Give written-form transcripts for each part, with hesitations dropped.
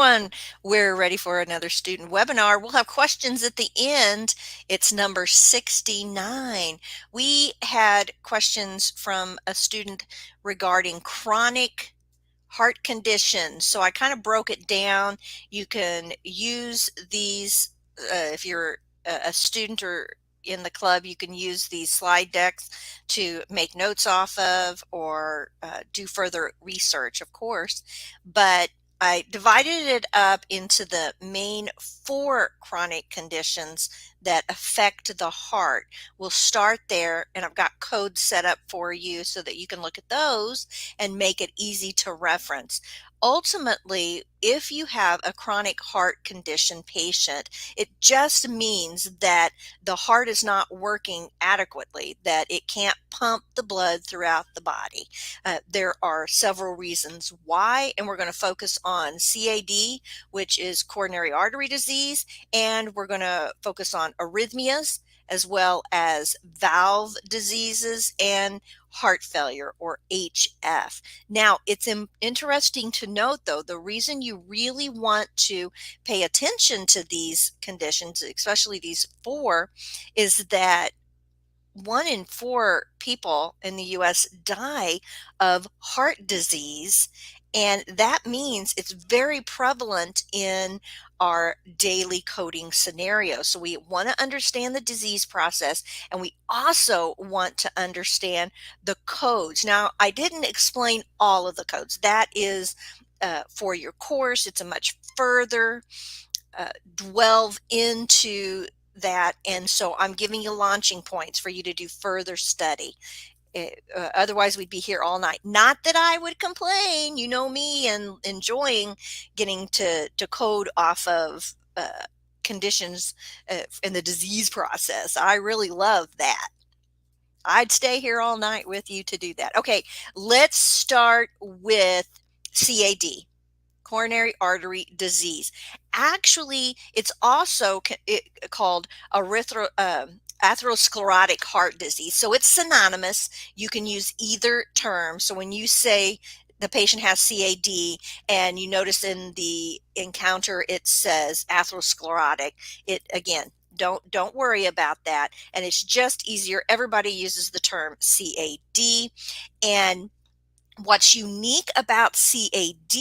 everyone. We're ready for another student webinar. We'll have questions at the end. It's number 69. We had questions from a student regarding chronic heart conditions. So I kind of broke it down. You can use these if you're a student or in the club, you can use these slide decks to make notes off of or do further research, of course. But I divided it up into the main 4 chronic conditions that affect the heart. We'll start there, and I've got codes set up for you so that you can look at those and make it easy to reference. Ultimately, if you have a chronic heart condition patient, it just means that the heart is not working adequately, that it can't pump the blood throughout the body. There are several reasons why, and we're going to focus on CAD, which is coronary artery disease, and we're going to focus on arrhythmias, as well as valve diseases and heart failure, or HF. Now, it's interesting to note, though, the reason you really want to pay attention to these conditions, especially these 4, is that 1 in 4 people in the US die of heart disease, and that means it's very prevalent in our daily coding scenario. So we want to understand the disease process, and we also want to understand the codes. Now, I didn't explain all of the codes. That is for your course. It's a much further delve into that, and so I'm giving you launching points for you to do further study. Otherwise, we'd be here all night. Not that I would complain, you know me, and enjoying getting to code off of conditions in the disease process. I really love that. I'd stay here all night with you to do that. Okay, let's start with CAD, coronary artery disease. Actually, it's also called atherosclerotic heart disease. So it's synonymous. You can use either term. So when you say the patient has CAD and you notice in the encounter it says atherosclerotic, it again, don't worry about that. And it's just easier. Everybody uses the term CAD. And what's unique about CAD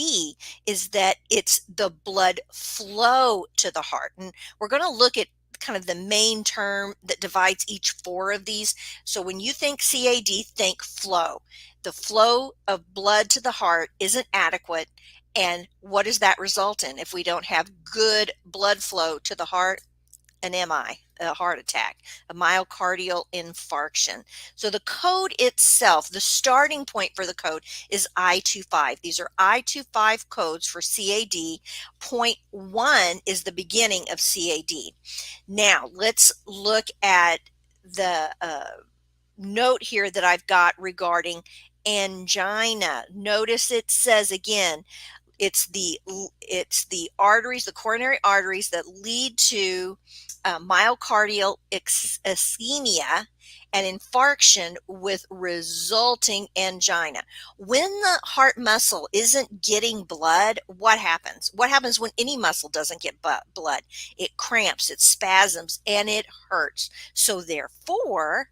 is that it's the blood flow to the heart. And we're going to look at kind of the main term that divides each 4 of these. So when you think CAD, think flow. The flow of blood to the heart isn't adequate. And what does that result in? If we don't have good blood flow to the heart, an MI, a heart attack, a myocardial infarction. So the code itself, the starting point for the code is I25. These are I25 codes for CAD. Point 1 is the beginning of CAD. Now let's look at the note here that I've got regarding angina. Notice it says again, it's the arteries, the coronary arteries that lead to myocardial ischemia and infarction with resulting angina. When the heart muscle isn't getting blood, what happens? What happens when any muscle doesn't get blood? It cramps, it spasms, and it hurts. So therefore,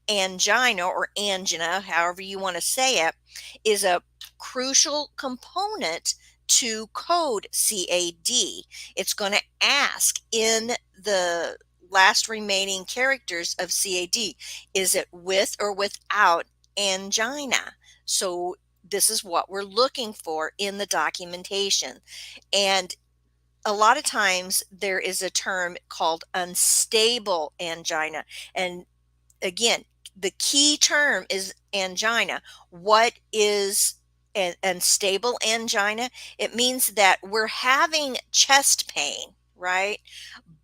angina, or angina, however you want to say it, is a crucial component to code CAD. It's going to ask in the last remaining characters of CAD, is it with or without angina? So this is what we're looking for in the documentation. And a lot of times there is a term called unstable angina. And again, the key term is angina. What is an unstable angina? It means that we're having chest pain, right?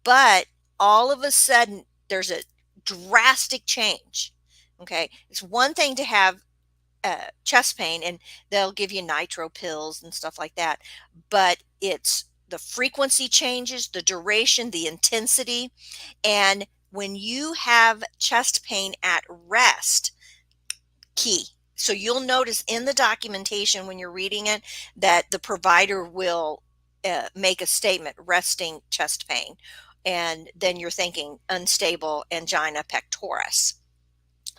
But all of a sudden, there's a drastic change. Okay, it's one thing to have chest pain, and they'll give you nitro pills and stuff like that, but it's the frequency changes, the duration, the intensity, and when you have chest pain at rest, key. So you'll notice in the documentation when you're reading it that the provider will make a statement, resting chest pain, and then you're thinking unstable angina pectoris.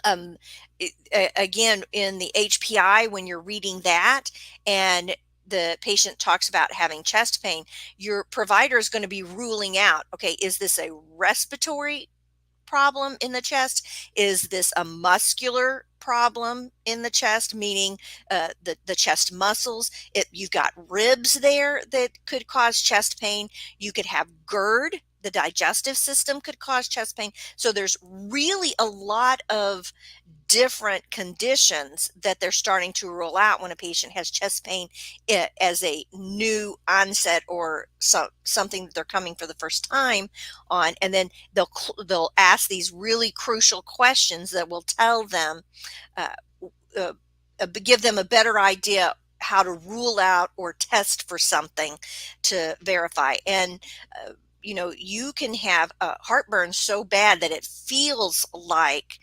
um, Again, in the HPI, when you're reading that and the patient talks about having chest pain, your provider is going to be ruling out, okay, is this a respiratory problem in the chest? Is this a muscular problem in the chest, meaning the chest muscles? You've got ribs there that could cause chest pain. You could have GERD. The digestive system could cause chest pain. So there's really a lot of different conditions that they're starting to rule out when a patient has chest pain as a new onset, or something that they're coming for the first time on. And then they'll ask these really crucial questions that will tell them, uh, uh, give them a better idea how to rule out or test for something to verify. And you can have heartburn so bad that it feels like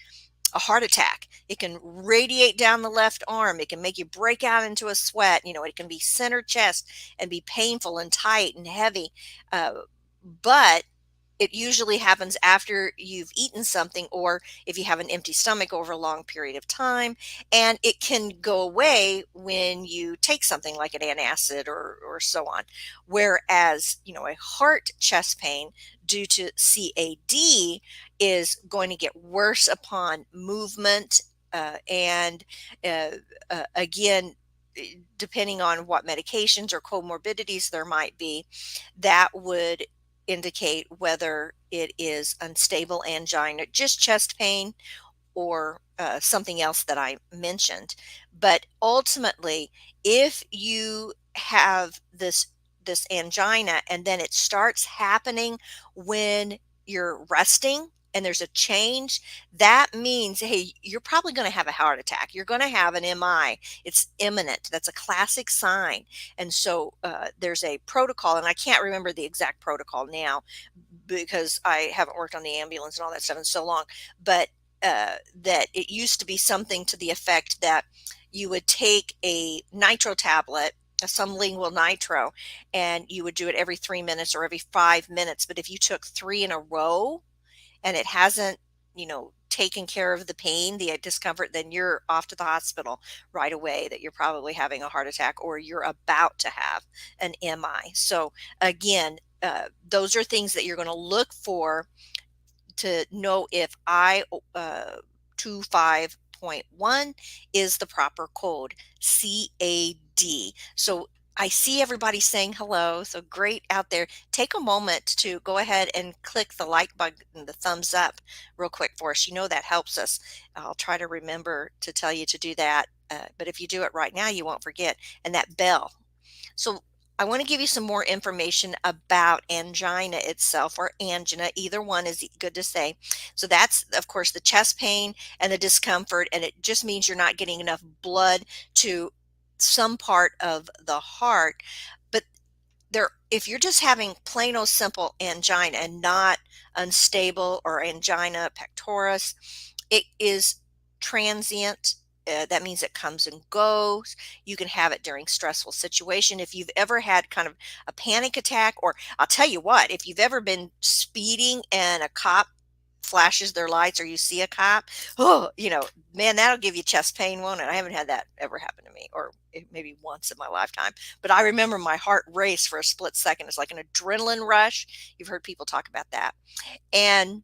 a heart attack. It can radiate down the left arm. It can make you break out into a sweat. It can be center chest and be painful and tight and heavy. But it usually happens after you've eaten something, or if you have an empty stomach over a long period of time. And it can go away when you take something like an antacid or so on. Whereas, a heart chest pain due to CAD is going to get worse upon movement. And again, depending on what medications or comorbidities there might be, that would indicate whether it is unstable angina, just chest pain, or something else that I mentioned. But ultimately, if you have this angina and then it starts happening when you're resting and there's a change, that means, hey, you're probably going to have a heart attack. You're going to have an MI. It's imminent. That's a classic sign. And so there's a protocol, and I can't remember the exact protocol now because I haven't worked on the ambulance and all that stuff in so long, but that it used to be something to the effect that you would take a nitro tablet, a sublingual nitro, and you would do it every 3 minutes or every 5 minutes. But if you took three in a row and it hasn't, taken care of the pain, the discomfort, then you're off to the hospital right away, that you're probably having a heart attack or you're about to have an MI. So again, those are things that you're going to look for to know if I-25.1 is the proper code, CAD. So I see everybody saying hello, so great out there. Take a moment to go ahead and click the like button, the thumbs up real quick for us. That helps us. I'll try to remember to tell you to do that, but if you do it right now, you won't forget. And that bell. So I want to give you some more information about angina itself, or angina. Either one is good to say. So that's, of course, the chest pain and the discomfort, and it just means you're not getting enough blood to some part of the heart. But if you're just having plain old simple angina and not unstable or angina pectoris, it is transient. That means it comes and goes. You can have it during stressful situation. If you've ever had kind of a panic attack, or I'll tell you what, if you've ever been speeding and a cop flashes their lights, or you see a cop, oh, man, that'll give you chest pain, won't it? I haven't had that ever happen to me, or maybe once in my lifetime, but I remember my heart race for a split second. It's like an adrenaline rush. You've heard people talk about that. And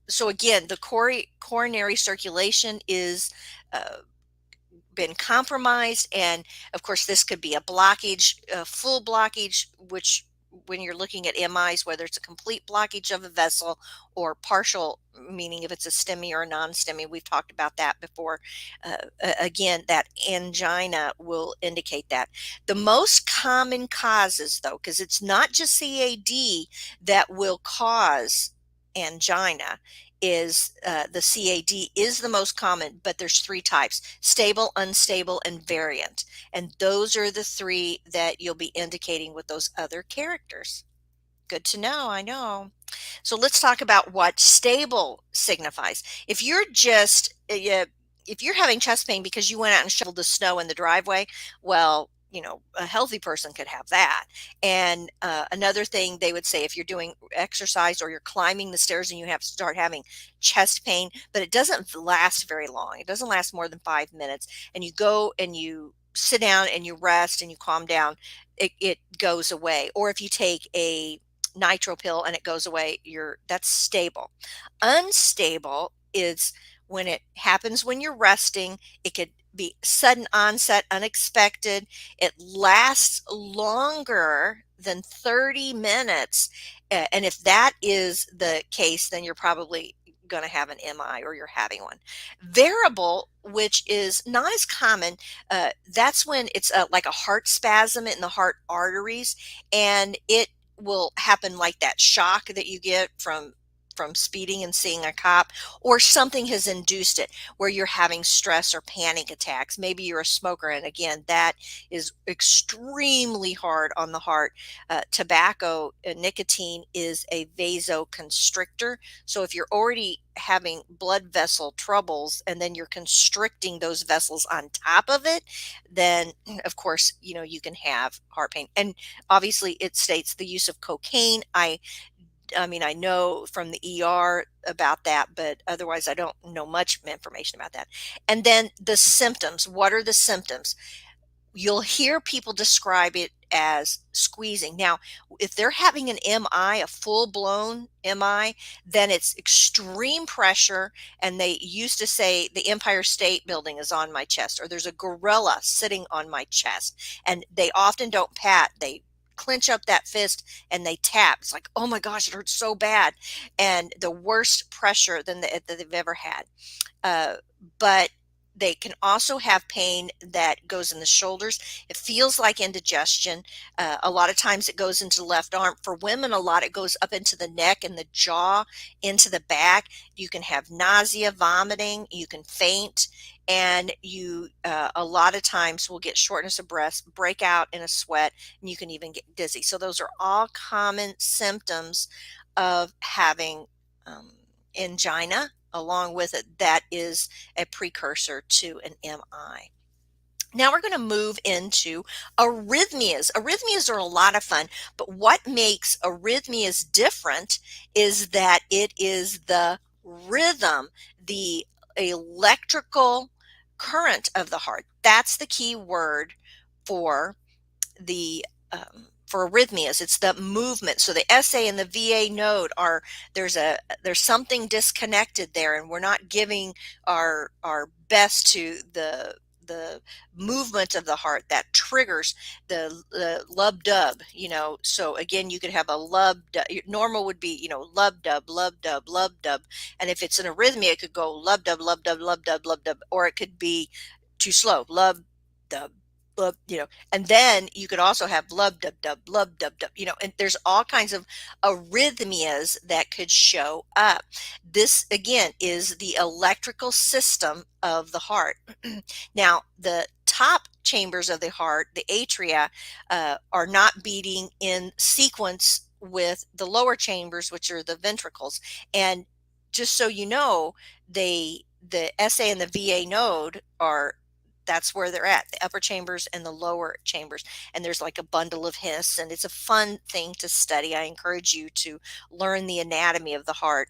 so again, the coronary circulation is been compromised, and of course this could be a blockage, a full blockage, which when you're looking at MIs, whether it's a complete blockage of a vessel or partial, meaning if it's a STEMI or a non-STEMI, we've talked about that before. Again, that angina will indicate that. The most common causes, though, because it's not just CAD that will cause angina, is the CAD is the most common, but there's three types: stable, unstable, and variant. And those are the three that you'll be indicating with those other characters. Good to know, I know. So let's talk about what stable signifies. If you're just, if you're having chest pain because you went out and shoveled the snow in the driveway, well, a healthy person could have that. And another thing they would say, if you're doing exercise or you're climbing the stairs and you have to start having chest pain, but it doesn't last very long. It doesn't last more than 5 minutes. And you go and you sit down and you rest and you calm down, it goes away. Or if you take a nitro pill and it goes away, that's stable. Unstable is when it happens when you're resting. It could be sudden onset, unexpected. It lasts longer than 30 minutes. And if that is the case, then you're probably going to have an MI or you're having one. Variable, which is not as common, that's when it's like a heart spasm in the heart arteries, and it will happen like that shock that you get from speeding and seeing a cop, or something has induced it where you're having stress or panic attacks. Maybe you're a smoker, and again, that is extremely hard on the heart. Tobacco, nicotine is a vasoconstrictor. So if you're already having blood vessel troubles and then you're constricting those vessels on top of it, then of course, you can have heart pain. And obviously it states the use of cocaine. I mean, I know from the ER about that, but otherwise I don't know much information about that. And then the symptoms. What are the symptoms? You'll hear people describe it as squeezing. Now, if they're having an MI, a full-blown MI, then it's extreme pressure, and they used to say the Empire State Building is on my chest, or there's a gorilla sitting on my chest. And they often don't pat. They clench up that fist and they tap. It's like, oh my gosh, it hurts so bad. And the worst pressure that they've ever had. But they can also have pain that goes in the shoulders. It feels like indigestion. A lot of times it goes into the left arm. For women, a lot it goes up into the neck and the jaw, into the back. You can have nausea, vomiting. You can faint, and you a lot of times will get shortness of breath, break out in a sweat, and you can even get dizzy. So those are all common symptoms of having angina. Along with it, that is a precursor to an MI. Now we're going to move into arrhythmias. Arrhythmias are a lot of fun, but what makes arrhythmias different is that it is the rhythm, the electrical current of the heart. That's the key word for the for arrhythmias. It's the movement. So the SA and the VA node there's something disconnected there, and we're not giving our best to the movement of the heart that triggers the lub dub. So again, you could have a lub dub. Normal would be lub dub, lub dub, lub dub, and if it's an arrhythmia, it could go lub dub, lub dub, lub dub, lub dub, or it could be too slow, lub dub, lub, and then you could also have lub dub dub, lub dub dub, and there's all kinds of arrhythmias that could show up. This again is the electrical system of the heart. Now, the top chambers of the heart, the atria, are not beating in sequence with the lower chambers, which are the ventricles. And just so you know, the SA and the VA node that's where they're at, the upper chambers and the lower chambers. And there's like a bundle of His, and it's a fun thing to study. I encourage you to learn the anatomy of the heart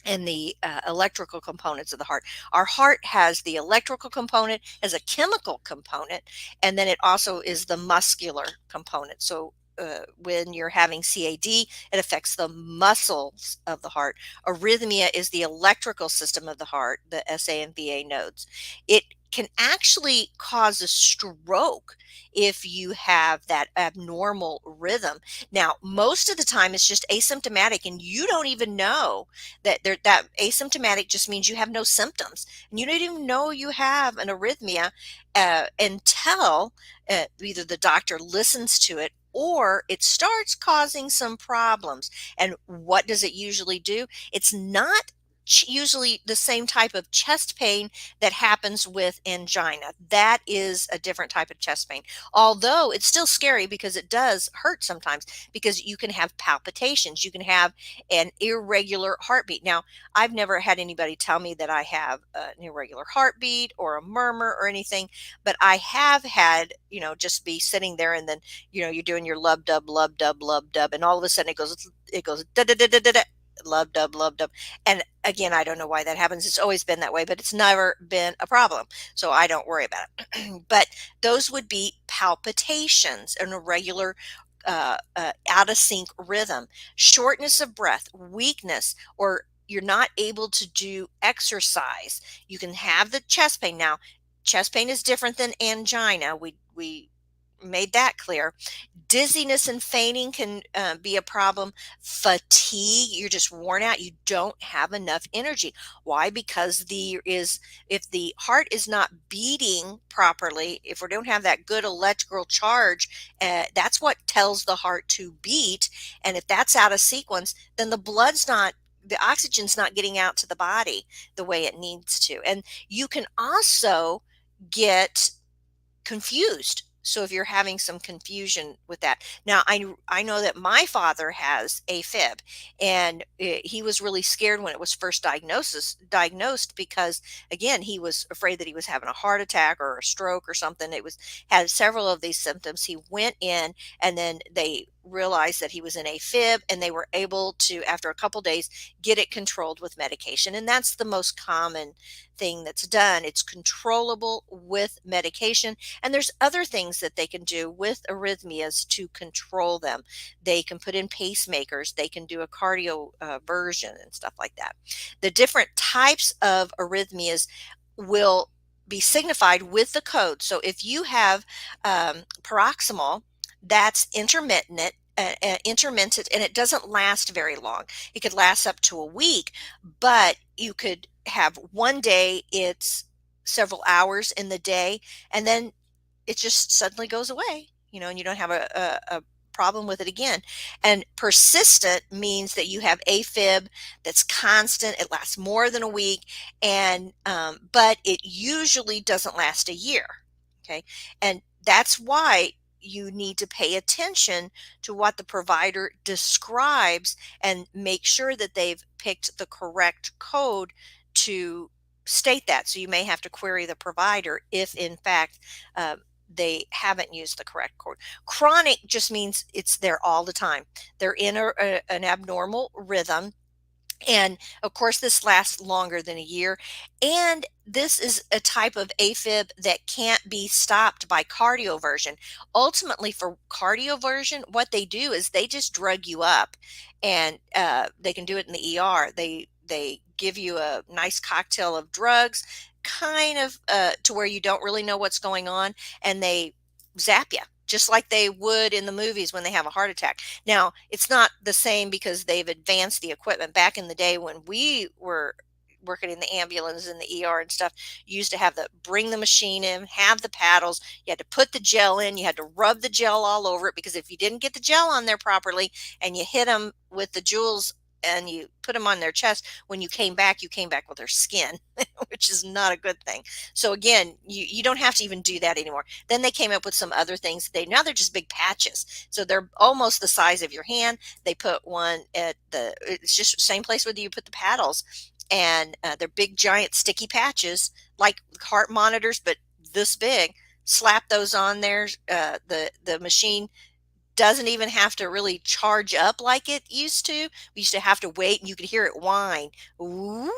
and the electrical components of the heart. Our heart has the electrical component, has a chemical component, and then it also is the muscular component. So when you're having CAD, it affects the muscles of the heart. Arrhythmia is the electrical system of the heart, the SA and VA nodes. It can actually cause a stroke if you have that abnormal rhythm. Now, most of the time it's just asymptomatic, and you don't even know that asymptomatic just means you have no symptoms, and you don't even know you have an arrhythmia until either the doctor listens to it or it starts causing some problems. And what does it usually do? It's not usually the same type of chest pain that happens with angina. That is a different type of chest pain. Although it's still scary because it does hurt sometimes, because you can have palpitations, you can have an irregular heartbeat. Now, I've never had anybody tell me that I have an irregular heartbeat or a murmur or anything, but I have had, just be sitting there, and then, you're doing your lub dub, and all of a sudden it goes da da da da da, love dub. And again, I don't know why that happens. It's always been that way, but it's never been a problem, so I don't worry about it. But those would be palpitations, an irregular out of sync rhythm, shortness of breath, weakness, or you're not able to do exercise. You can have the chest pain. Now, chest pain is different than angina. We made that clear. Dizziness and fainting can be a problem. Fatigue, you're just worn out. You don't have enough energy. Why? Because if the heart is not beating properly, if we don't have that good electrical charge, that's what tells the heart to beat. And if that's out of sequence, then the oxygen's not getting out to the body the way it needs to. And you can also get confused. So if you're having some confusion with that. Now, I know that my father has AFib, and he was really scared when it was first diagnosed, because again, he was afraid that he was having a heart attack or a stroke or something. It was had several of these symptoms. He went in, and then they realized that he was in AFib, and they were able to, after a couple days, get it controlled with medication. And that's the most common thing that's done. It's controllable with medication. And there's other things that they can do with arrhythmias to control them. They can put in pacemakers, they can do a cardio version and stuff like that. The different types of arrhythmias will be signified with the code. So if you have paroxysmal, that's intermittent, and it doesn't last very long. It could last up to a week, but you could have one day it's several hours in the day, and then it just suddenly goes away, and you don't have a problem with it again. And persistent means that you have AFib that's constant. It lasts more than a week, and but it usually doesn't last a year. Okay, and that's why you need to pay attention to what the provider describes and make sure that they've picked the correct code to state that. So you may have to query the provider if, in fact, they haven't used the correct code. Chronic just means it's there all the time. They're in an abnormal rhythm. And of course, this lasts longer than a year. And this is a type of AFib that can't be stopped by cardioversion. Ultimately, for cardioversion, what they do is they just drug you up, and they can do it in the ER. They give you a nice cocktail of drugs, kind of to where you don't really know what's going on, and they zap you just like they would in the movies when they have a heart attack. Now, it's not the same because they've advanced the equipment. Back in the day when we were working in the ambulance and the ER and stuff, you used to have to bring the machine in, have the paddles, you had to put the gel in, you had to rub the gel all over it, because if you didn't get the gel on there properly and you hit them with the jewels and you put them on their chest, when you came back with their skin, which is not a good thing. So again, you don't have to even do that anymore. Then they came up with some other things. Now they're just big patches. So they're almost the size of your hand. They put one it's just the same place where you put the paddles, and they're big, giant, sticky patches like heart monitors, but this big. Slap those on there. The machine doesn't even have to really charge up like it used to. We used to have to wait, and you could hear it whine, "Wee,"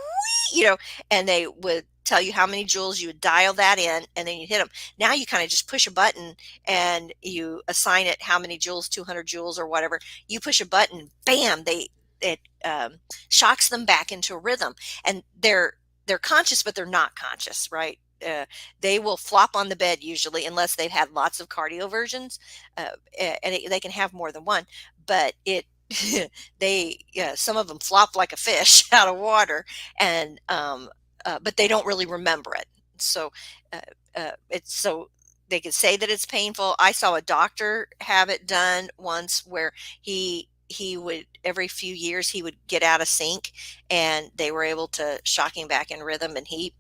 and they would tell you how many joules. You would dial that in, and then you hit them. Now you kind of just push a button, and you assign it how many joules, 200 joules or whatever. You push a button, bam, it shocks them back into a rhythm, and they're conscious, but they're not conscious, right? They will flop on the bed usually, unless they've had lots of cardioversions, they can have more than one. But some of them flop like a fish out of water, and but they don't really remember it. So so they can say that it's painful. I saw a doctor have it done once where he he would, every few years, he would get out of sync, and they were able to shock him back in rhythm, and he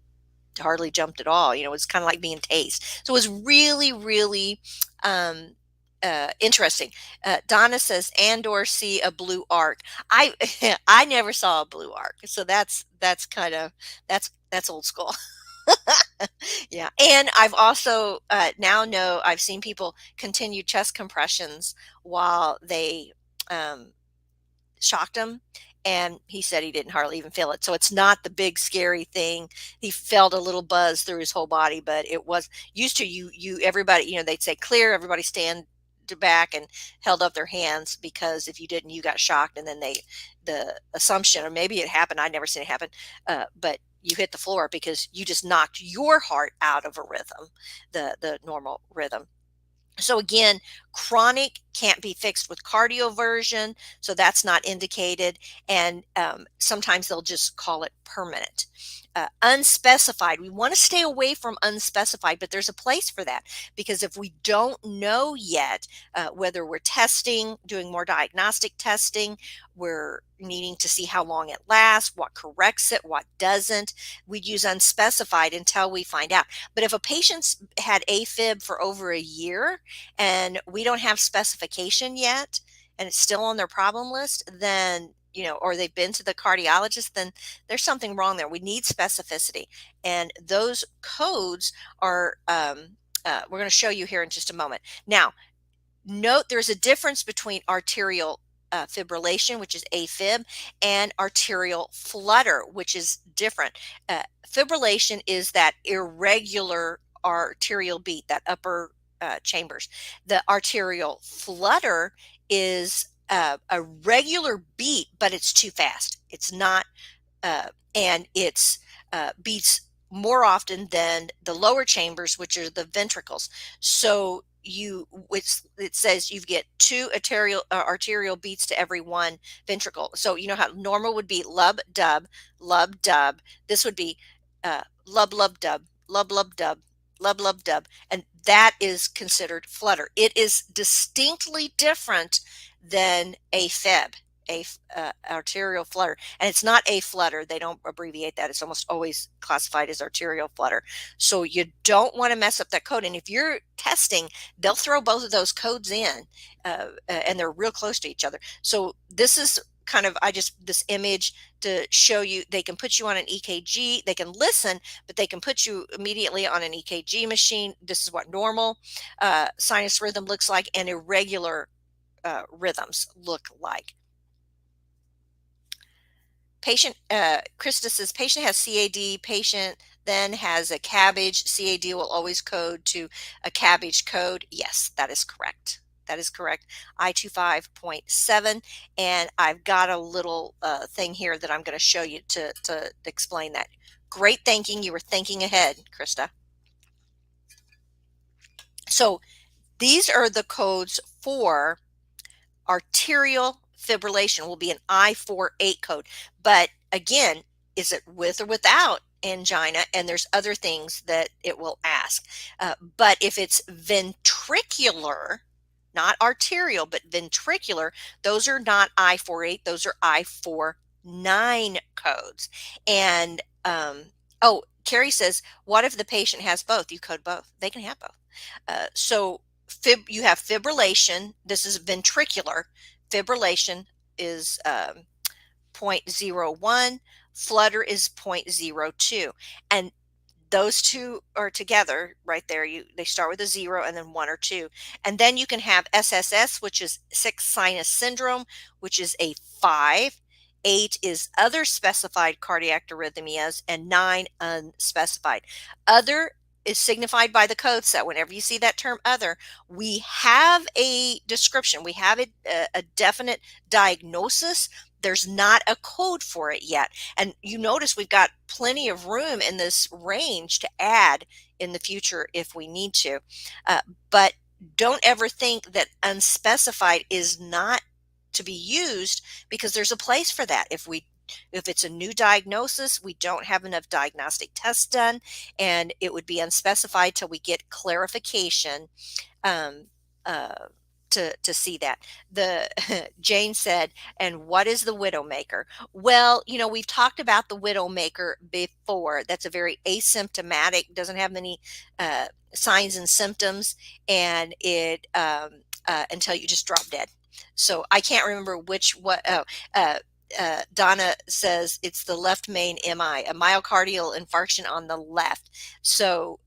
hardly jumped at all. You know, it was kind of like being tased. So it was really, really um, interesting. Donna says, and or see a blue arc. I I never saw a blue arc, so that's kind of that's old school. Yeah, and I've also now know I've seen people continue chest compressions while they um, shocked him, and he said he didn't hardly even feel it. So it's not the big scary thing. He felt a little buzz through his whole body, but it was used to you everybody, you know, they'd say clear, everybody stand to back and held up their hands, because if you didn't, you got shocked, and then they, the assumption, or maybe it happened, I'd never seen it happen, but you hit the floor because you just knocked your heart out of a rhythm, the normal rhythm. So again, chronic can't be fixed with cardioversion, so that's not indicated. And sometimes they'll just call it permanent. Unspecified, we want to stay away from unspecified, but there's a place for that, because if we don't know yet whether we're testing, doing more diagnostic testing, we're needing to see how long it lasts, what corrects it, what doesn't. We use unspecified until we find out. But if a patient's had AFib for over a year and we don't have specification yet, and it's still on their problem list, then, you know, or they've been to the cardiologist, then there's something wrong there. We need specificity, and those codes are we're going to show you here in just a moment. Now, note there's a difference between arterial fibrillation, which is AFib, and arterial flutter, which is different. Fibrillation is that irregular arterial beat, that upper chambers. The arterial flutter is a regular beat, but it's too fast. It's not, and it's beats more often than the lower chambers, which are the ventricles. So you, which it says you get two arterial beats to every one ventricle. So you know how normal would be lub dub, lub dub. This would be lub lub dub, lub lub dub, lub lub dub, and that is considered flutter. It is distinctly different than AFib, a arterial flutter, and it's not a flutter. They don't abbreviate that. It's almost always classified as arterial flutter. So you don't want to mess up that code. And if you're testing, they'll throw both of those codes in, and they're real close to each other. So this is kind of, I just, this image to show you, they can put you on an EKG, they can listen, but they can put you immediately on an EKG machine. This is what normal sinus rhythm looks like, and irregular rhythms look like. Patient, Krista says, patient has CAD, patient then has a cabbage. CAD will always code to a cabbage code. Yes, that is correct. That is correct. I25.7. And I've got a little thing here that I'm going to show you to explain that. Great thinking. You were thinking ahead, Krista. So these are the codes for arterial fibrillation. Will be an I48 code. But again, is it with or without angina? And there's other things that it will ask. But if it's ventricular, not arterial, but ventricular, those are not I48, those are I49 codes. And oh, Carrie says, what if the patient has both? You code both. They can have both. So you have fibrillation. This is ventricular. Fibrillation is 0.01. Flutter is 0.02. And those two are together right there. They start with a 0 and then 1 or 2. And then you can have SSS, which is sixth sinus syndrome, which is a 5. 8 is other specified cardiac arrhythmias, and 9 unspecified. Other is signified by the code set. Whenever you see that term other, we have a description, we have a definite diagnosis. There's not a code for it yet. And you notice we've got plenty of room in this range to add in the future if we need to. But don't ever think that unspecified is not to be used, because there's a place for that. If it's a new diagnosis, we don't have enough diagnostic tests done, and it would be unspecified till we get clarification to see that. The Jane said, and what is the widowmaker? Well, you know, we've talked about the widowmaker before. That's a very asymptomatic, doesn't have many signs and symptoms, and it until you just drop dead. So I can't remember Donna says it's the left main MI, a myocardial infarction on the left. So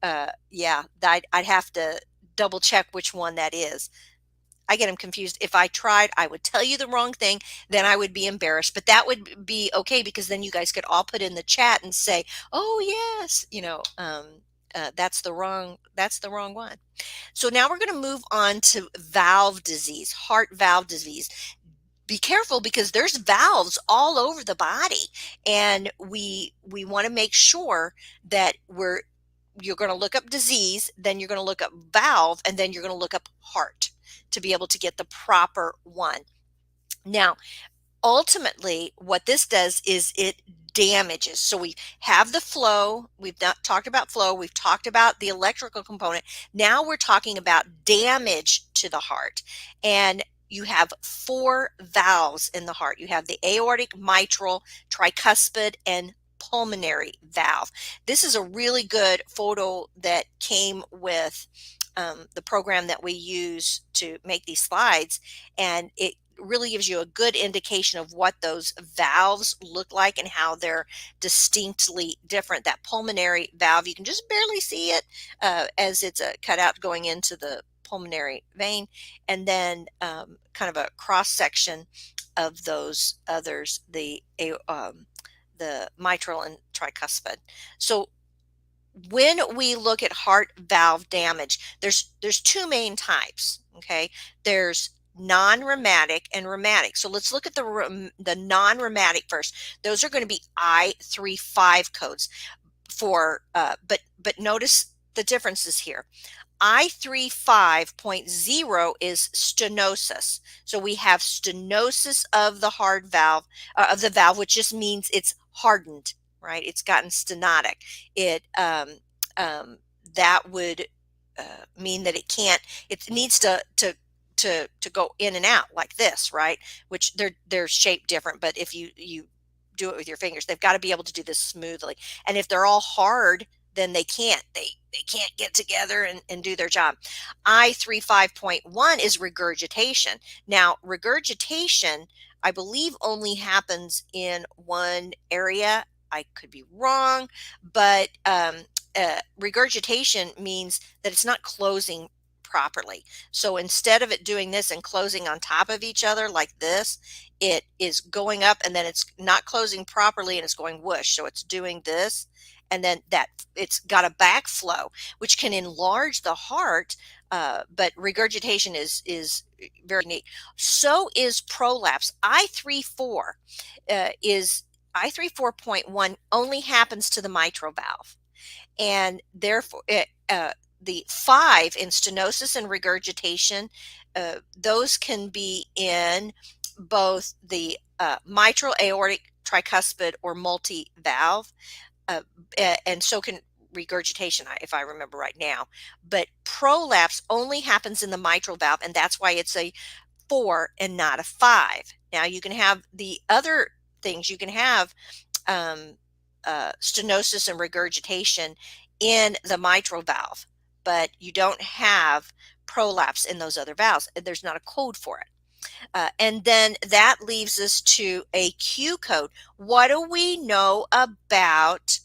yeah, I'd have to double check which one that is. I get them confused. If I tried, I would tell you the wrong thing, then I would be embarrassed. But that would be okay because then you guys could all put in the chat and say, "Oh yes, you know, that's the wrong one." So now we're going to move on to valve disease, heart valve disease. Be careful because there's valves all over the body, and we want to make sure that you're going to look up disease, then you're going to look up valve, and then you're going to look up heart to be able to get the proper one. Now, ultimately, what this does is it damages. So we have the flow. We've not talked about flow. We've talked about the electrical component. Now we're talking about damage to the heart. And you have 4 valves in the heart. You have the aortic, mitral, tricuspid, and pulmonary valve. This is a really good photo that came with the program that we use to make these slides, and it really gives you a good indication of what those valves look like and how they're distinctly different. That pulmonary valve, you can just barely see it as it's a cutout going into the pulmonary vein, and then kind of a cross section of those others, the mitral and tricuspid. So when we look at heart valve damage, there's 2 main types. Okay, there's non-rheumatic and rheumatic. So let's look at the non-rheumatic first. Those are going to be I35 codes for but notice the differences here. I35.0 is stenosis. So we have stenosis of the heart valve, of the valve, which just means it's hardened, right? It's gotten stenotic. It that would mean that it needs to go in and out like this, right? Which they're shaped different, but if you do it with your fingers, they've got to be able to do this smoothly. And if they're all hard, then they can't get together and do their job. I35.1 is regurgitation. Now, regurgitation, I believe, only happens in one area. I could be wrong, but regurgitation means that it's not closing properly. So instead of it doing this and closing on top of each other like this, it is going up and then it's not closing properly and it's going whoosh. So it's doing this, and then that it's got a backflow, which can enlarge the heart. But regurgitation is very neat. So is prolapse. I34.1 only happens to the mitral valve, and therefore the 5 in stenosis and regurgitation, those can be in both the mitral, aortic, tricuspid, or multi-valve, and so can regurgitation, if I remember right now. But prolapse only happens in the mitral valve, and that's why it's a 4 and not a 5. Now you can have the other things. You can have stenosis and regurgitation in the mitral valve, but you don't have prolapse in those other valves. There's not a code for it. And then that leaves us to a Q code. What do we know about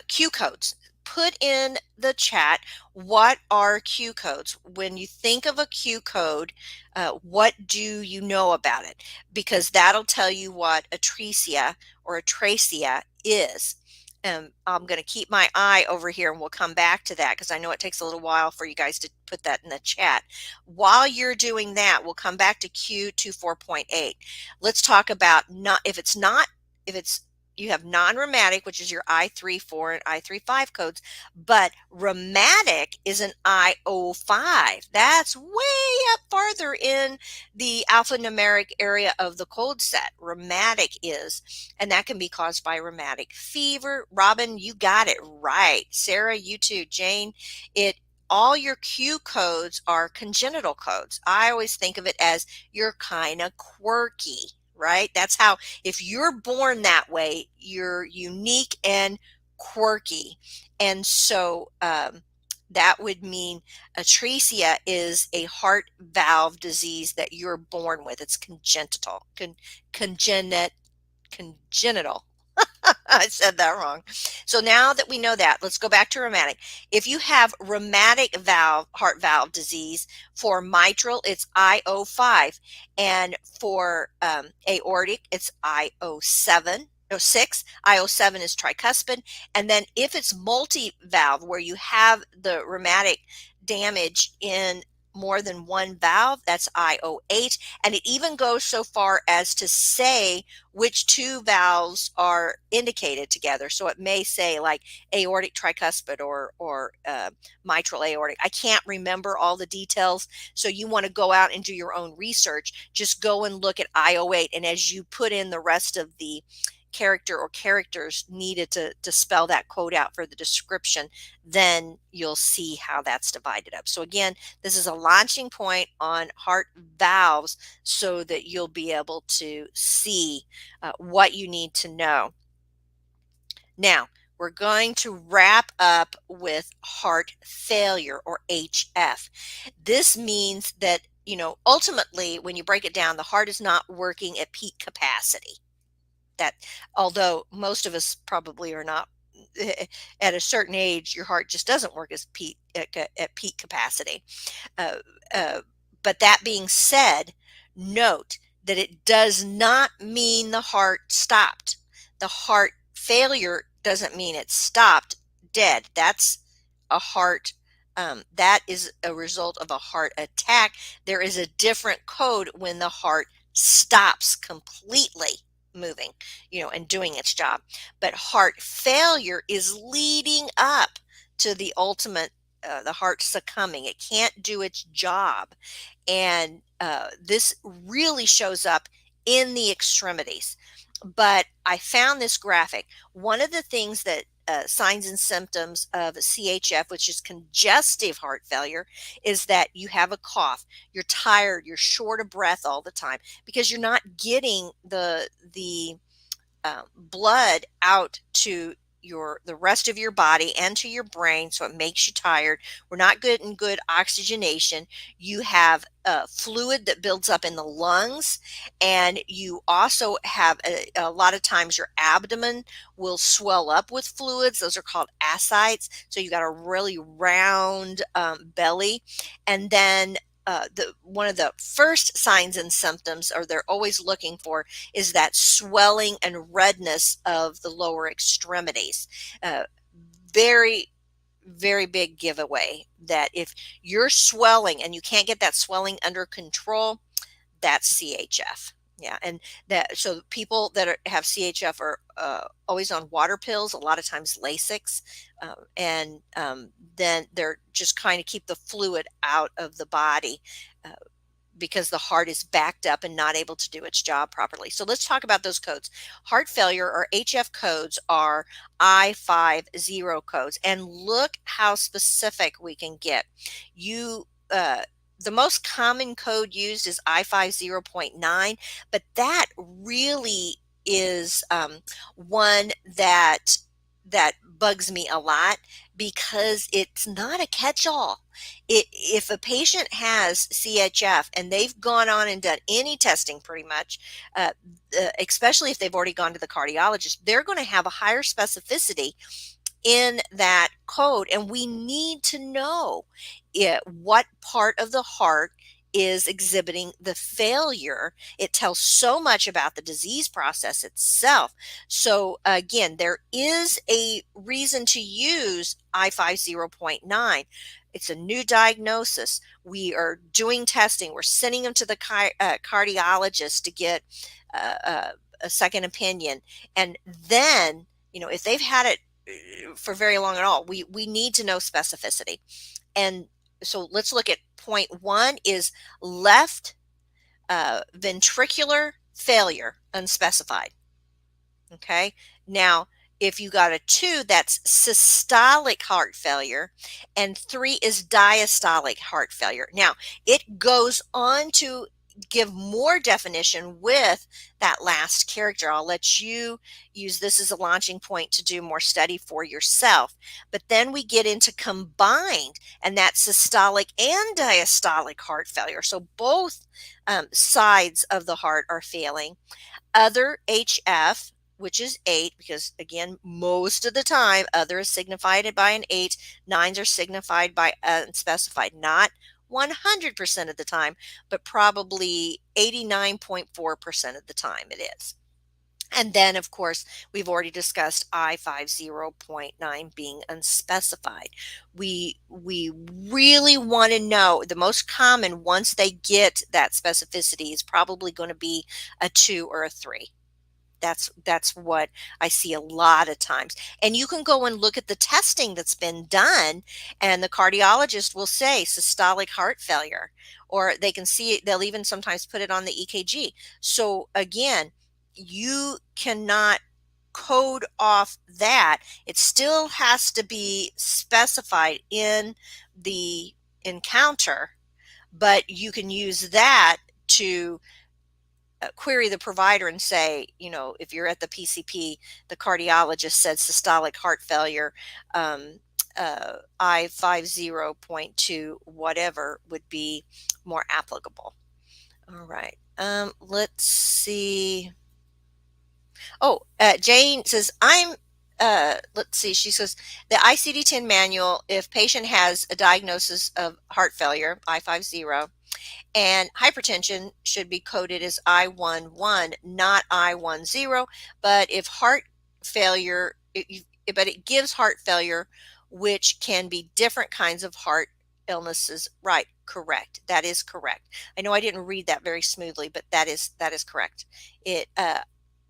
Q codes? Put in the chat, what are Q codes? When you think of a Q code, what do you know about it? Because that'll tell you what atresia or atrasia is. I'm going to keep my eye over here and we'll come back to that because I know it takes a little while for you guys to put that in the chat. While you're doing that, we'll come back to Q24.8. Let's talk about if you have non-rheumatic, which is your I34 and I35 codes, but rheumatic is an I05. That's way up farther in the alphanumeric area of the code set. Rheumatic is, and that can be caused by rheumatic fever. Robin, you got it right. Sarah, you too. Jane, it all your Q codes are congenital codes. I always think of it as you're kind of quirky, right? That's how, if you're born that way, you're unique and quirky. And so that would mean atresia is a heart valve disease that you're born with. It's congenital, congenital. I said that wrong. So now that we know that, let's go back to rheumatic. If you have rheumatic valve, heart valve disease, for mitral, it's IO5. And for aortic, it's IO7. No, 6. IO7 is tricuspid. And then if it's multi-valve, where you have the rheumatic damage in more than one valve, that's IO8. And it even goes so far as to say which two valves are indicated together. So it may say like aortic tricuspid or mitral aortic. I can't remember all the details. So you want to go out and do your own research. Just go and look at IO8. And as you put in the rest of the character or characters needed to spell that code out for the description, then you'll see how that's divided up. So again, this is a launching point on heart valves so that you'll be able to see what you need to know. Now, we're going to wrap up with heart failure, or HF. This means that, ultimately, when you break it down, the heart is not working at peak capacity. That, although most of us probably are not, at a certain age, your heart just doesn't work at peak capacity. Uh, uh, but that being said, note that it does not mean the heart stopped. The heart failure doesn't mean it stopped dead. That's a heart, that is a result of a heart attack. There is a different code when the heart stops completely moving, and doing its job. But heart failure is leading up to the ultimate, the heart succumbing. It can't do its job. And this really shows up in the extremities. But I found this graphic. One of the things that signs and symptoms of CHF, which is congestive heart failure, is that you have a cough, you're tired, you're short of breath all the time because you're not getting the blood out to the rest of your body and to your brain, so it makes you tired. We're not getting good oxygenation. You have fluid that builds up in the lungs, and you also have a lot of times your abdomen will swell up with fluids. Those are called ascites. So you got a really round belly. And then one of the first signs and symptoms, or they're always looking for, is that swelling and redness of the lower extremities. Very, very big giveaway that if you're swelling and you can't get that swelling under control, that's CHF. Yeah, and that, so people that have CHF are always on water pills, a lot of times Lasix, and then they're just kind of keep the fluid out of the body. Because the heart is backed up and not able to do its job properly. So let's talk about those codes. Heart failure, or HF codes, are I50 codes. And look how specific we can get. The most common code used is I50.9, but that really is one that bugs me a lot because it's not a catch-all. If a patient has CHF and they've gone on and done any testing pretty much, especially if they've already gone to the cardiologist, they're going to have a higher specificity in that code. And we need to know what part of the heart is exhibiting the failure. It tells so much about the disease process itself. So again, there is a reason to use I50.9. It's a new diagnosis. We are doing testing. We're sending them to the cardiologist to get a second opinion. And then, if they've had it for very long at all, we need to know specificity. And so let's look at point one is left ventricular failure, unspecified. Okay. Now, If you got a 2, that's systolic heart failure, and 3 is diastolic heart failure. Now, it goes on to give more definition with that last character. I'll let you use this as a launching point to do more study for yourself. But then we get into combined, and that's systolic and diastolic heart failure. So both sides of the heart are failing. Other HF, which is 8, because again, most of the time, other is signified by an 8, nines are signified by unspecified, not 100% of the time, but probably 89.4% of the time it is. And then, of course, we've already discussed I50.9 being unspecified. We really want to know the most common once they get that specificity is probably going to be a 2 or a 3. That's what I see a lot of times. And you can go and look at the testing that's been done, and the cardiologist will say systolic heart failure, or they can see it, they'll even sometimes put it on the EKG. So again, you cannot code off that. It still has to be specified in the encounter, but you can use that to query the provider and say, if you're at the PCP, the cardiologist said systolic heart failure, I50.2, whatever would be more applicable. All right. Let's see. Oh, Jane says, let's see. She says, the ICD-10 manual, if patient has a diagnosis of heart failure, I50, and hypertension should be coded as I11, not I10. But if heart failure, but it gives heart failure, which can be different kinds of heart illnesses. Right, correct. That is correct. I know I didn't read that very smoothly, but that is correct. It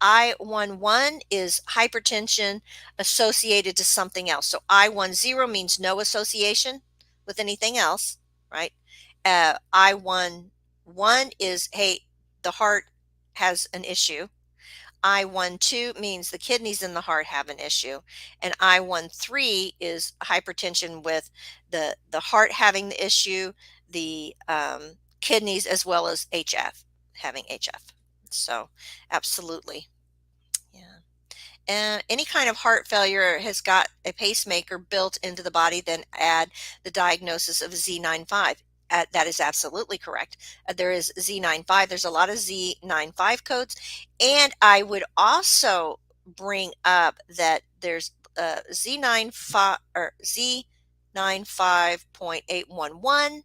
I11 is hypertension associated to something else. So I10 means no association with anything else, right? I11 is, hey, the heart has an issue. I12 means the kidneys in the heart have an issue. And I13 is hypertension with the heart having the issue, the kidneys, as well as HF, having HF. So absolutely. Yeah. And any kind of heart failure has got a pacemaker built into the body, then add the diagnosis of Z95. That is absolutely correct. There is Z95. There's a lot of Z95 codes. And I would also bring up that there's Z95 or Z95.811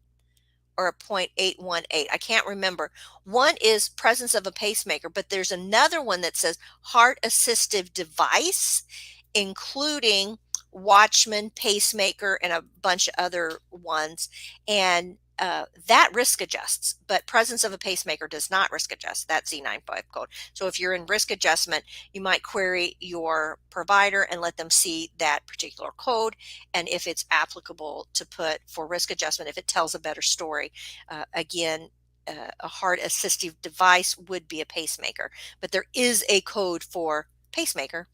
or a 0.818. I can't remember. One is presence of a pacemaker, but there's another one that says heart assistive device, including Watchman, pacemaker, and a bunch of other ones. And that risk adjusts, but presence of a pacemaker does not risk adjust. That Z95 code. So if you're in risk adjustment, you might query your provider and let them see that particular code, and if it's applicable to put for risk adjustment, if it tells a better story. Again, a heart assistive device would be a pacemaker, but there is a code for pacemaker,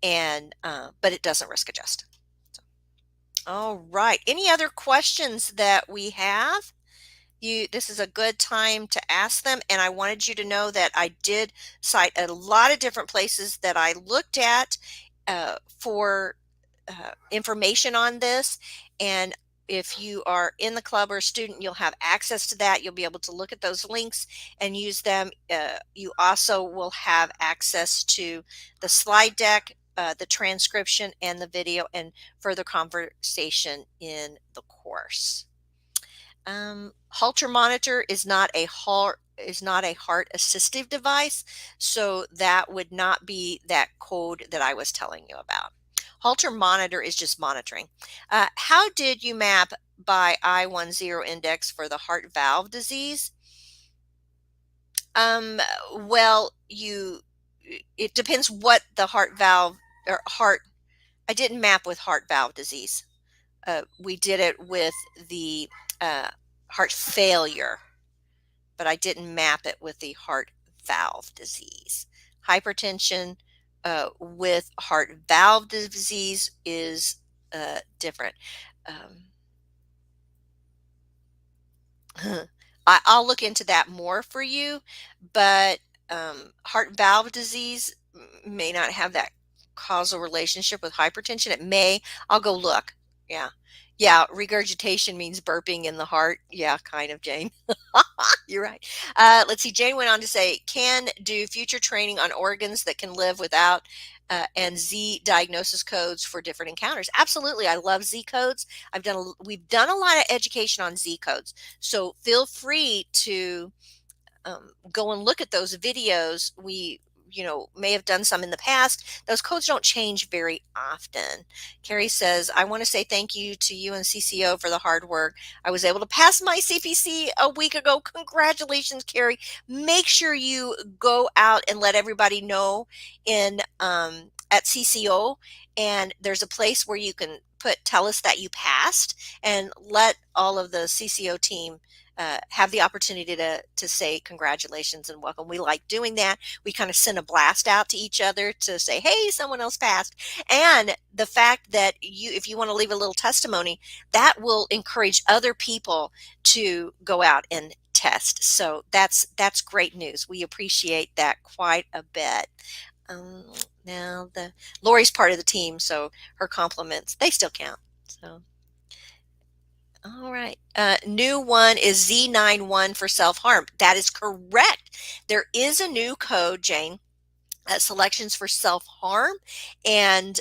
and but it doesn't risk adjust. All right. Any other questions that we have? This is a good time to ask them. And I wanted you to know that I did cite a lot of different places that I looked at for information on this. And if you are in the club or a student, you'll have access to that. You'll be able to look at those links and use them. You also will have access to the slide deck, the transcription, and the video, and further conversation in the course. Holter monitor is not a heart assistive device, so that would not be that code that I was telling you about. Holter monitor is just monitoring. How did you map by I10 index for the heart valve disease? Well, it depends what the heart valve or heart. I didn't map with heart valve disease. We did it with the heart failure, but I didn't map it with the heart valve disease. Hypertension, with heart valve disease is different. Um, I'll look into that more for you, but heart valve disease may not have that causal relationship with hypertension. It may. I'll go look. Yeah. Yeah, regurgitation means burping in the heart. Yeah, kind of, Jane. You're right. Let's see. Jane went on to say, can do future training on organs that can live without and Z diagnosis codes for different encounters. Absolutely. I love Z codes. We've done a lot of education on Z codes. So feel free to go and look at those videos. We, may have done some in the past. Those codes don't change very often. Carrie says, I want to say thank you to you and CCO for the hard work. I was able to pass my CPC a week ago. Congratulations, Carrie. Make sure you go out and let everybody know in at CCO, and there's a place where you can tell us that you passed, and let all of the CCO team have the opportunity to say congratulations and welcome. We like doing that. We kind of send a blast out to each other to say, hey, someone else passed. And the fact that if you want to leave a little testimony, that will encourage other people to go out and test. So that's great news. We appreciate that quite a bit. Um, Now the Lori's part of the team, so her compliments, they still count. So. All right. New one is Z91 for self-harm. That is correct. There is a new code, Jane, selections for self-harm, and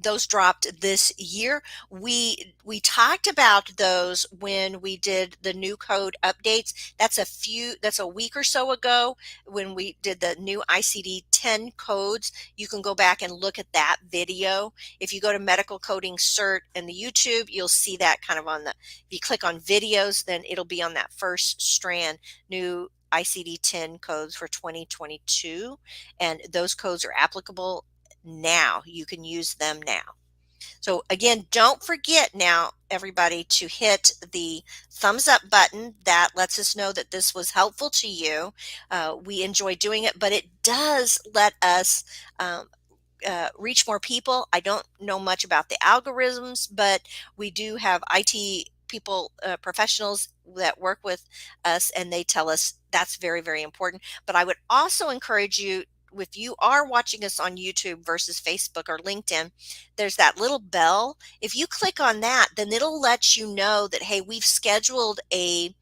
those dropped this year. We talked about those when we did the new code updates. That's a week or so ago when we did the new ICD-10 codes. You can go back and look at that video. If you go to medical coding cert in the YouTube, you'll see that kind of if you click on videos, then it'll be on that first strand, new ICD-10 codes for 2022, and those codes are applicable now. You can use them now. So again, don't forget now, everybody, to hit the thumbs up button. That lets us know that this was helpful to you. We enjoy doing it, but it does let us reach more people. I don't know much about the algorithms, but we do have IT people, professionals that work with us, and they tell us that's very, very important. But I would also encourage you, if you are watching us on YouTube versus Facebook or LinkedIn, there's that little bell. If you click on that, then it'll let you know that, hey, we've scheduled a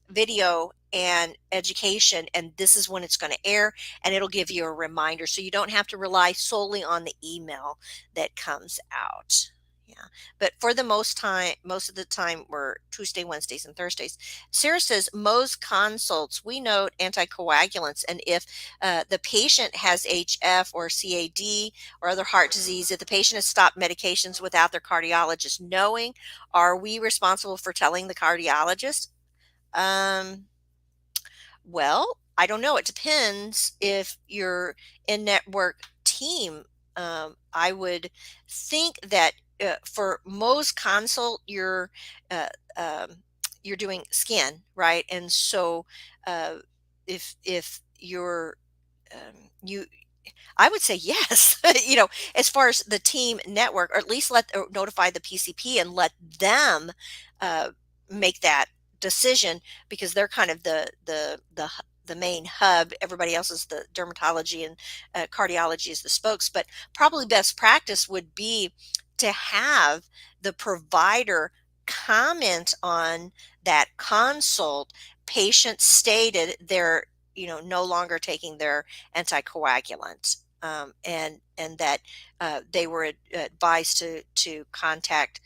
video and education, and this is when it's going to air, and it'll give you a reminder, so you don't have to rely solely on the email that comes out. Yeah, but for the most of the time, we're Tuesday, Wednesdays, and Thursdays. Sarah says, Mohs consults, we note anticoagulants, and if the patient has HF or CAD or other heart disease, if the patient has stopped medications without their cardiologist knowing, are we responsible for telling the cardiologist? Um, well, I don't know. It depends if you're in-network team. I would think that for Mohs consult, uh, um, you're doing skin, right? And so uh, if you're you I would say yes. As far as the team network, or at least notify the PCP and let them uh, make that decision, because they're kind of the main hub. Everybody else is the dermatology, and cardiology is the spokes. But probably best practice would be to have the provider comment on that consult. Patient stated they're no longer taking their anticoagulants, and that they were advised to contact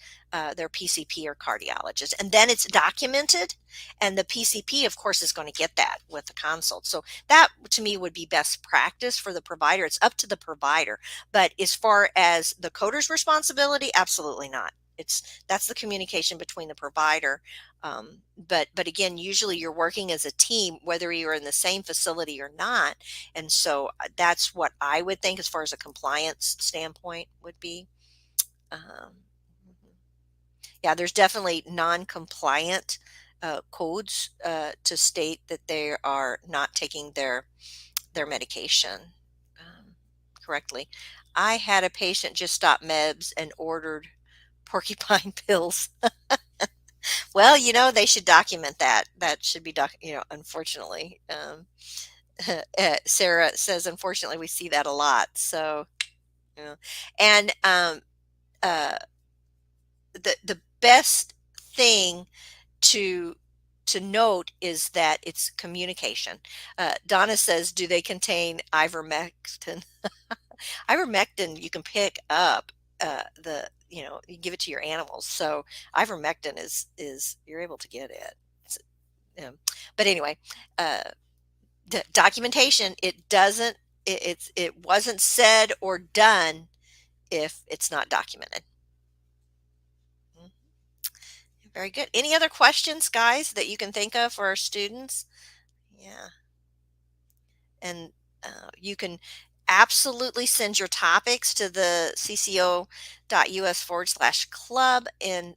their PCP or cardiologist, and then it's documented, and the PCP, of course, is going to get that with the consult. So that, to me, would be best practice for the provider. It's up to the provider, but as far as the coder's responsibility, absolutely not. That's the communication between the provider. But again, usually you're working as a team, whether you're in the same facility or not. And so that's what I would think as far as a compliance standpoint would be. Um, yeah, there's definitely non-compliant codes to state that they are not taking their medication. Um, correctly. I had a patient just stop meds and ordered porcupine pills. Well, they should document that. That should be unfortunately. Sarah says, unfortunately, we see that a lot. So, and uh, the best thing to note is that it's communication. Donna says, do they contain ivermectin? Ivermectin you can pick up. You give it to your animals. So ivermectin is you're able to get it. But anyway, documentation. It wasn't said or done if it's not documented. Very good. Any other questions, guys, that you can think of for our students? Yeah. And you can absolutely send your topics to the cco.us/club and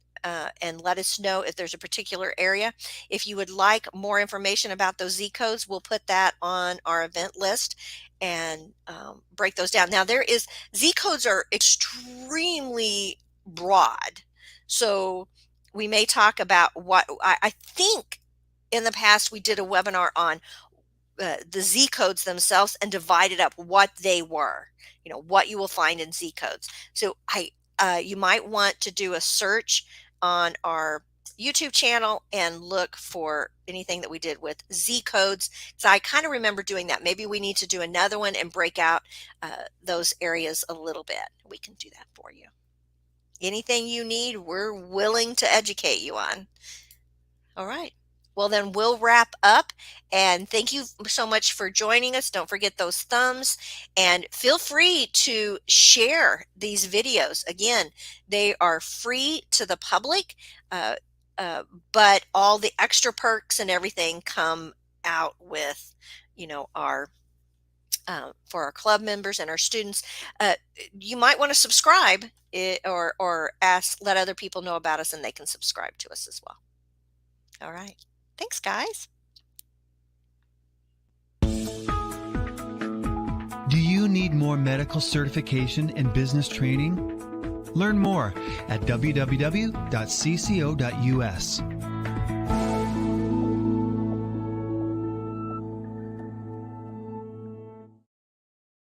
let us know if there's a particular area. If you would like more information about those Z codes, we'll put that on our event list and break those down. Now, Z codes are extremely broad. So we may talk about what I think in the past we did a webinar on the Z codes themselves and divided up what they were, what you will find in Z codes. So you might want to do a search on our YouTube channel and look for anything that we did with Z codes. So I kind of remember doing that. Maybe we need to do another one and break out those areas a little bit. We can do that for you. Anything you need, we're willing to educate you on. All right. Well, then we'll wrap up, and thank you so much for joining us. Don't forget those thumbs, and feel free to share these videos. Again, they are free to the public, but all the extra perks and everything come out with, our for our club members and our students. You might want to subscribe or let other people know about us, and they can subscribe to us as well. All right. Thanks, guys. Do you need more medical certification and business training? Learn more at www.cco.us.